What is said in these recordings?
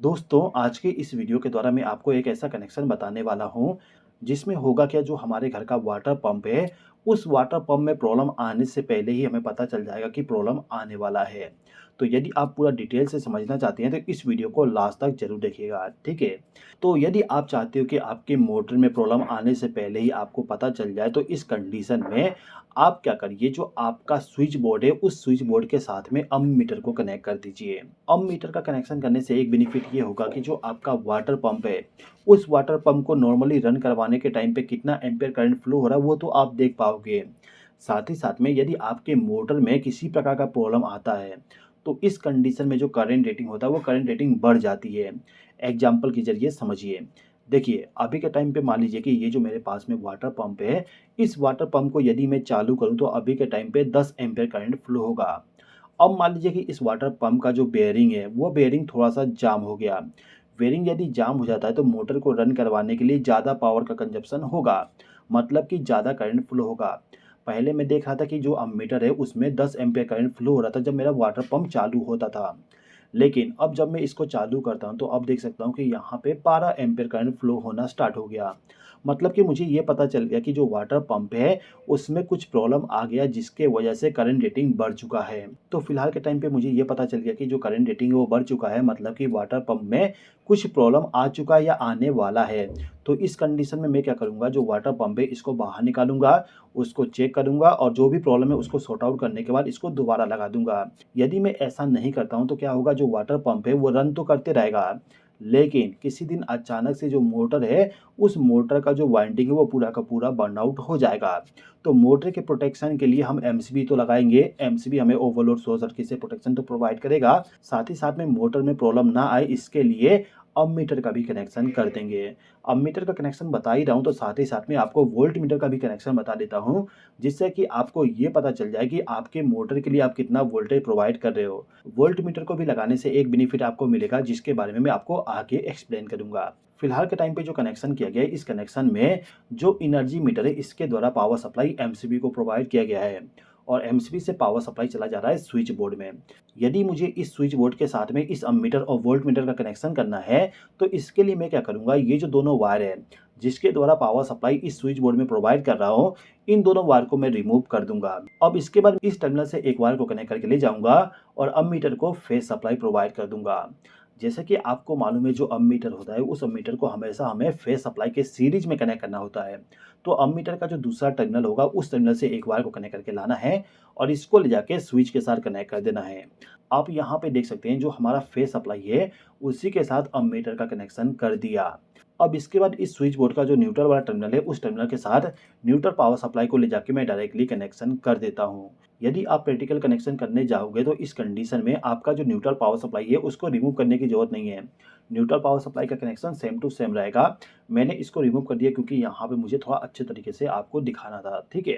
दोस्तों, आज के इस वीडियो के द्वारा मैं आपको एक ऐसा कनेक्शन बताने वाला हूँ, जिसमें होगा क्या जो हमारे घर का वाटर पंप है, उस वाटर पंप में प्रॉब्लम आने से पहले ही हमें पता चल जाएगा कि प्रॉब्लम आने वाला है। तो यदि आप पूरा डिटेल से समझना चाहते हैं तो इस वीडियो को लास्ट तक ज़रूर देखिएगा, ठीक है? तो यदि आप चाहते हो कि आपके मोटर में प्रॉब्लम आने से पहले ही आपको पता चल जाए तो इस कंडीशन में आप क्या करिए, जो आपका स्विच बोर्ड है उस स्विच बोर्ड के साथ में अम्मीटर को कनेक्ट कर दीजिए। अम्मीटर का कनेक्शन करने से एक बेनिफिट ये होगा कि जो आपका वाटर पंप है, उस वाटर पंप को नॉर्मली रन करवाने के टाइम पे कितना एम्पीयर करंट फ्लो हो रहा है वो तो आप देख पाओगे। साथ ही साथ में यदि आपके मोटर में किसी प्रकार का प्रॉब्लम आता है, तो इस कंडीशन में जो करंट रेटिंग होता है वो करंट रेटिंग बढ़ जाती है। एग्जाम्पल के ज़रिए समझिए। देखिए, अभी के टाइम पे मान लीजिए कि ये जो मेरे पास में वाटर पंप है, इस वाटर पंप को यदि मैं चालू करूँ तो अभी के टाइम पे 10 एम्पीयर करंट फ्लो होगा। अब मान लीजिए कि इस वाटर पंप का जो बेयरिंग है, वो बेयरिंग थोड़ा-सा जाम हो गया। बेयरिंग यदि जाम हो जाता है तो मोटर को रन करवाने के लिए ज़्यादा पावर का कंज़प्शन होगा, मतलब कि ज़्यादा करंट फ्लो होगा। पहले मैं देख रहा था कि जो अम्मीटर है उसमें 10 एम्पीयर करंट फ्लो हो रहा था जब मेरा वाटर पंप चालू होता था। लेकिन अब जब मैं इसको चालू करता हूँ तो अब देख सकता हूँ कि यहाँ पे 12 एम्पीयर करंट फ्लो होना स्टार्ट हो गया। मतलब कि मुझे ये पता चल गया कि जो वाटर पंप है उसमें कुछ प्रॉब्लम आ गया जिसके वजह से करंट रेटिंग बढ़ चुका है। तो फिलहाल के टाइम पे मुझे ये पता चल गया कि जो करंट रेटिंग है वो बढ़ चुका है, मतलब कि वाटर पंप में कुछ प्रॉब्लम आ चुका है या आने वाला है। तो इस कंडीशन में मैं क्या करूँगा, जो वाटर पंप है इसको बाहर निकालूँगा, उसको चेक करूँगा और जो भी प्रॉब्लम है उसको सॉर्ट आउट करने के बाद इसको दोबारा लगा दूँगा। यदि मैं ऐसा नहीं करता हूँ तो क्या होगा, जो वाटर पंप है वो रन तो करते रहेगा, लेकिन किसी दिन अचानक से जो मोटर है, उस मोटर का जो वाइंडिंग है वो पूरा का पूरा बर्नआउट हो जाएगा। तो मोटर के प्रोटेक्शन के लिए हम एमसीबी तो लगाएँगे, एमसीबी हमें ओवरलोड शॉर्ट सर्किट से प्रोटेक्शन तो प्रोवाइड करेगा, साथ ही साथ में मोटर में प्रॉब्लम ना आए इसके लिए अम्मीटर का भी कनेक्शन कर देंगे। अम्मीटर का कनेक्शन बता ही रहा हूँ तो साथ ही साथ में आपको वोल्ट मीटर का भी कनेक्शन बता देता हूँ, जिससे कि आपको ये पता चल जाए कि आपके मोटर के लिए आप कितना वोल्टेज प्रोवाइड कर रहे हो। वोल्ट मीटर को भी लगाने से एक बेनिफिट आपको मिलेगा जिसके बारे में मैं आपको आगे एक्सप्लेन करूँगा। फिलहाल के टाइम पे जो कनेक्शन किया गया है, इस कनेक्शन में जो एनर्जी मीटर है इसके द्वारा पावर सप्लाई एमसीबी को प्रोवाइड किया गया है और एमसीबी से पावर सप्लाई चला जा रहा है स्विच बोर्ड में। यदि मुझे इस स्विच बोर्ड के साथ में इस अम्मीटर और वोल्ट मीटर का कनेक्शन करना है, तो इसके लिए मैं क्या करूँगा, ये जो दोनों वायर है, जिसके द्वारा पावर सप्लाई इस स्विच बोर्ड में प्रोवाइड कर रहा हूँ, इन दोनों वायर को मैं रिमूव कर दूँगा। अब इसके बाद इस टर्मिनल से एक वायर को कनेक्ट करके ले जाऊँगा और अम्मीटर को फेज सप्लाई प्रोवाइड कर दूँगा। जैसे कि आपको मालूम है, जो अम्मीटर होता है उस अम्मीटर को हमेशा हमें फेज सप्लाई के सीरीज में कनेक्ट करना होता है। तो अम्मीटर का जो दूसरा टर्मिनल होगा उस टर्मिनल से एक वायर को कनेक्ट करके लाना है और इसको ले जाके स्विच के साथ कनेक्ट कर देना है। आप यहाँ पे देख सकते हैं जो हमारा फेज सप्लाई है उसी के साथ अम्मीटर का कनेक्शन कर दिया। अब इसके बाद इस स्विच बोर्ड का जो न्यूट्रल वाला टर्मिनल है उस टर्मिनल के साथ न्यूट्रल पावर सप्लाई को ले जाके मैं डायरेक्टली कनेक्शन कर देता हूँ। यदि आप प्रैक्टिकल कनेक्शन करने जाओगे तो इस कंडीशन में आपका जो न्यूट्रल पावर सप्लाई है उसको रिमूव करने की ज़रूरत नहीं है। न्यूट्रल पावर सप्लाई का कनेक्शन सेम टू सेम रहेगा। मैंने इसको रिमूव कर दिया क्योंकि यहाँ पे मुझे थोड़ा अच्छे तरीके से आपको दिखाना था, ठीक है?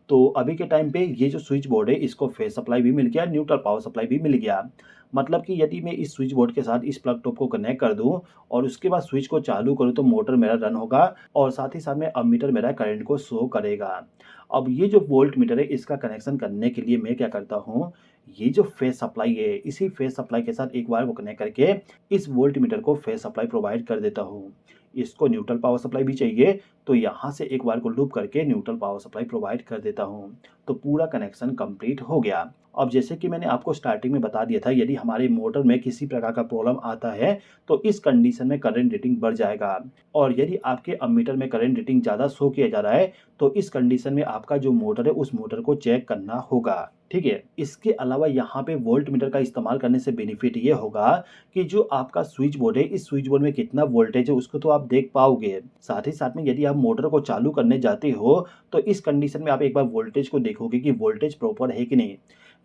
तो अभी के टाइम पे ये जो स्विच बोर्ड है इसको फेज सप्लाई भी मिल गया, न्यूट्रल पावर सप्लाई भी मिल गया। मतलब कि यदि मैं इस स्विच बोर्ड के साथ इस प्लग टॉप को कनेक्ट कर दूँ और उसके बाद स्विच को चालू करूँ तो मोटर मेरा रन होगा और साथ ही साथ में अम्मीटर मेरा करंट को शो करेगा। अब ये जो वोल्ट मीटर है इसका कनेक्शन करने के लिए मैं क्या करता हूँ, ये जो फेज सप्लाई है इसी फेज सप्लाई के साथ एक वायर को कनेक्ट करके इस वोल्ट मीटर को फेज सप्लाई प्रोवाइड कर देता हूँ। इसको न्यूट्रल पावर सप्लाई भी चाहिए तो यहाँ से एक वायर को लूप करके न्यूट्रल पावर सप्लाई प्रोवाइड कर देता हूँ। तो पूरा कनेक्शन कंप्लीट हो गया। अब जैसे कि मैंने आपको स्टार्टिंग में बता दिया था, यदि हमारे मोटर में किसी प्रकार का प्रॉब्लम आता है तो इस कंडीशन में करंट रेटिंग बढ़ जाएगा और यदि आपके अम्मीटर में करंट रेटिंग ज़्यादा शो किया जा रहा है तो इस कंडीशन में आपका जो मोटर है उस मोटर को चेक करना होगा, ठीक है? इसके अलावा यहाँ पे वोल्ट मीटर का इस्तेमाल करने से बेनिफिट ये होगा कि जो आपका स्विच बोर्ड है इस स्विच बोर्ड में कितना वोल्टेज है उसको तो आप देख पाओगे। साथ ही साथ में यदि आप मोटर को चालू करने जाते हो तो इस कंडीशन में आप एक बार वोल्टेज को देखोगे कि वोल्टेज प्रॉपर है कि नहीं।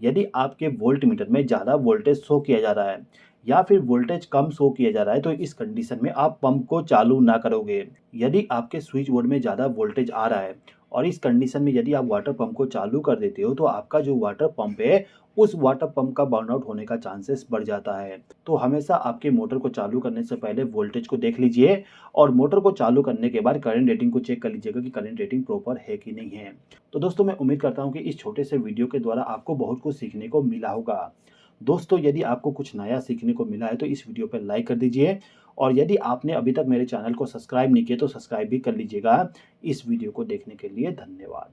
यदि आपके वोल्ट मीटर में ज़्यादा वोल्टेज शो किया जा रहा है या फिर वोल्टेज कम शो किया जा रहा है तो इस कंडीशन में आप पंप को चालू ना करोगे। यदि आपके स्विच बोर्ड में ज़्यादा वोल्टेज आ रहा है और इस कंडीशन में यदि आप वाटर पंप को चालू कर देते हो तो आपका जो वाटर पंप है उस वाटर पंप का बर्नआउट होने का चांसेस बढ़ जाता है। तो हमेशा आपके मोटर को चालू करने से पहले वोल्टेज को देख लीजिए और मोटर को चालू करने के बाद करंट रेटिंग को चेक कर लीजिएगा कि करंट रेटिंग प्रॉपर है कि नहीं है। तो दोस्तों, मैं उम्मीद करता हूँ कि इस छोटे से वीडियो के द्वारा आपको बहुत कुछ सीखने को मिला होगा। दोस्तों, यदि आपको कुछ नया सीखने को मिला है तो इस वीडियो पे लाइक कर दीजिए और यदि आपने अभी तक मेरे चैनल को सब्सक्राइब नहीं किया तो सब्सक्राइब भी कर लीजिएगा। इस वीडियो को देखने के लिए धन्यवाद।